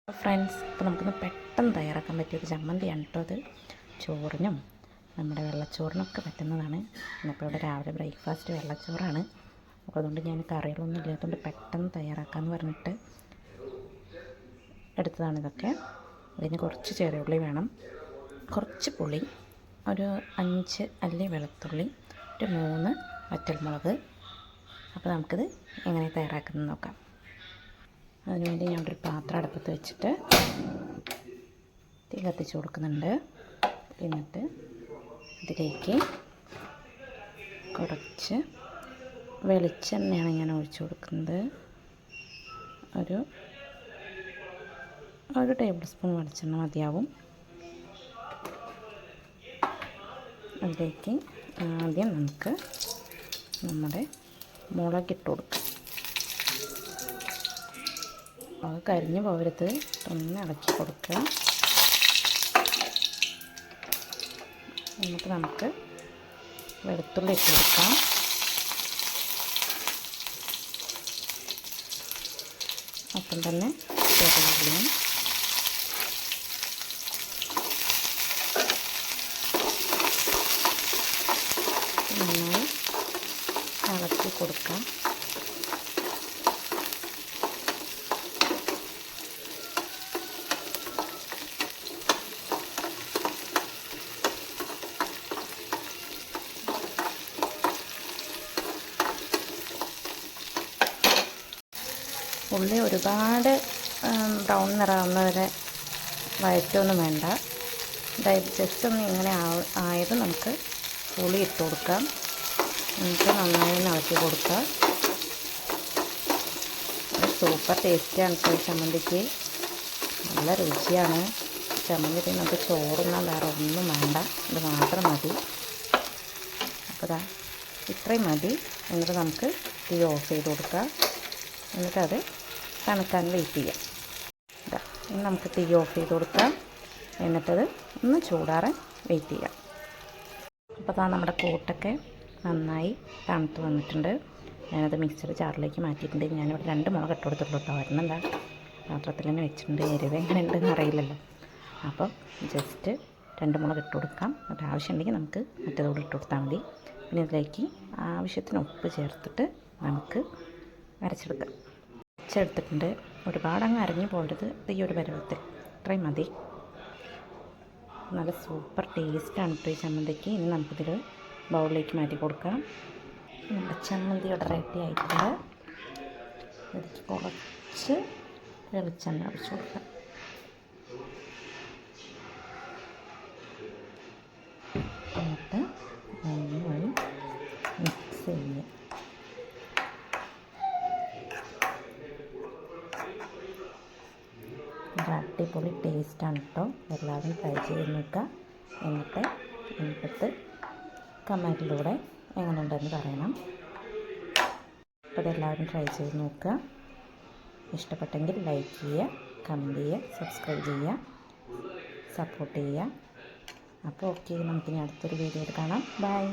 Friends, ഇപ്പോൾ നമുക്കൊന്ന് പെട്ടെന്ന് തയ്യാറാക്കാൻ പറ്റിയൊരു ചമ്മന്തിയാണ് കേട്ടോ അത്. ചോറിനും നമ്മുടെ വെള്ളച്ചോറിനൊക്കെ പറ്റുന്നതാണ്. ഇന്നിപ്പോൾ ഇവിടെ രാവിലെ ബ്രേക്ക്ഫാസ്റ്റ് വെള്ളച്ചോറാണ്. അപ്പോൾ അതുകൊണ്ട് ഞാൻ കറികളൊന്നും ഇല്ലാത്തതുകൊണ്ട് പെട്ടെന്ന് തയ്യാറാക്കാമെന്ന് പറഞ്ഞിട്ട് എടുത്തതാണ് ഇതൊക്കെ. അതിന് കുറച്ച് ചെറിയ ഉള്ളി വേണം, കുറച്ച് പുളി, ഒരു 5 അല്ലി വെളുത്തുള്ളി, ഒരു 3 വറ്റൽമുളക്. അപ്പോൾ നമുക്കിത് എങ്ങനെ തയ്യാറാക്കുന്നത് നോക്കാം. അതിനുവേണ്ടി ഞാനൊരു പാത്രം അടുപ്പത്ത് വെച്ചിട്ട് തീ കത്തിച്ച് കൊടുക്കുന്നുണ്ട്. എന്നിട്ട് ഇതിലേക്ക് കുറച്ച് വെളിച്ചെണ്ണയാണ് ഞാൻ ഒഴിച്ചു കൊടുക്കുന്നത്. ഒരു ടേബിൾ സ്പൂൺ വെളിച്ചെണ്ണ മതിയാവും. അതിലേക്ക് ആദ്യം നമുക്ക് നമ്മുടെ മുളകിട്ട് കൊടുക്കാം. അത് കരിഞ്ഞു പോകരുത്, ഒന്ന് ഇളക്കി കൊടുക്കുക. എന്നിട്ട് നമുക്ക് വെളുത്തുള്ളി ഇട്ട് കൊടുക്കാം. അപ്പം തന്നെ ചെറിയുള്ളിയും നന്നായി ഇളക്കി കൊടുക്കാം. ഉള്ളി ഒരുപാട് ബ്രൗൺ നിറാവുന്നവരെ വഴറ്റൊന്നും വേണ്ട. അതായത് ജസ്റ്റ് ഒന്ന് ഇങ്ങനെ ആയത് നമുക്ക് പുളി ഇട്ട് കൊടുക്കാം. എന്നിട്ട് നന്നായി ഇളക്കി കൊടുക്കാം. സൂപ്പർ ടേസ്റ്റിയാണ് ഇപ്പോൾ ചമ്മന്തിക്ക്, നല്ല രുചിയാണ് ചമ്മന്തി. നമുക്ക് ചോറുന്നാൽ വേറെ ഒന്നും വേണ്ട, ഇത് മാത്രം മതി. അപ്പോൾ ഇതാ ഇത്രയും മതി. എന്നിട്ട് നമുക്ക് തീ ഓഫ് ചെയ്ത് കൊടുക്കാം. എന്നിട്ടത് തണുക്കാൻ വെയിറ്റ് ചെയ്യാം. ഇനി നമുക്ക് തീ ഓഫ് ചെയ്ത് കൊടുക്കാം. എന്നിട്ടത് ഒന്ന് ചൂടാറാൻ വെയിറ്റ് ചെയ്യാം. അപ്പോൾ അതാ നമ്മുടെ കൂട്ടൊക്കെ നന്നായി തണുത്ത് വന്നിട്ടുണ്ട്. ഞാനത് മിക്സഡ് ജാറിലേക്ക് മാറ്റിയിട്ടുണ്ട്. ഞാനിവിടെ 2 മുളക് ഇട്ട് കൊടുത്തിട്ടുള്ളൂ കേട്ടോ. ഒരെണ്ണം പാത്രത്തിൽ തന്നെ വെച്ചിട്ടുണ്ട്. എരിവ് എങ്ങനെ ഉണ്ടെന്ന് അറിയില്ലല്ലോ. അപ്പം ജസ്റ്റ് 2 മുളക് ഇട്ട് കൊടുക്കാം. എന്നിട്ട് ആവശ്യമുണ്ടെങ്കിൽ നമുക്ക് മറ്റേതോടെ ഇട്ട് കൊടുത്താൽ മതി. പിന്നെ ഇതിലേക്ക് ആവശ്യത്തിന് ഉപ്പ് ചേർത്തിട്ട് നമുക്ക് അരച്ചെടുക്കാം. അരച്ചെടുത്തിട്ടുണ്ട്. ഒരുപാട് അങ്ങ് അരഞ്ഞു പോകരുത്. ഈ ഒരു പരുവത്തിൽ ഇത്രയും മതി. നല്ല സൂപ്പർ ടേസ്റ്റാണ് ഈ ചമ്മന്തിക്ക്. ഇനി നമുക്കിതിൽ ബൗളിലേക്ക് മാറ്റി കൊടുക്കാം. നമ്മുടെ ചമ്മന്തി ഇവിടെ റെഡി ആയിട്ടുണ്ട്. ഇതിലേക്ക് കുറച്ച് വെളിച്ചെണ്ണ ഒഴിച്ച് കൊടുക്കാം. എന്നിട്ട് നന്നായി മിക്സ് ചെയ്യുക. അടിപൊളി ടേസ്റ്റാണ് കേട്ടോ. എല്ലാവരും ട്രൈ ചെയ്ത് നോക്കുക. എന്നിട്ട് കമൻറ്റിലൂടെ എങ്ങനെയുണ്ടെന്ന് പറയണം. അപ്പോൾ ഇതെല്ലാവരും ട്രൈ ചെയ്ത് നോക്കുക. ഇഷ്ടപ്പെട്ടെങ്കിൽ ലൈക്ക് ചെയ്യുക, കമൻറ്റ് ചെയ്യുക, സബ്സ്ക്രൈബ് ചെയ്യുക, സപ്പോർട്ട് ചെയ്യുക. അപ്പോൾ ഓക്കെ, നമുക്കിനി അടുത്തൊരു വീഡിയോയിൽ കാണാം. ബൈ.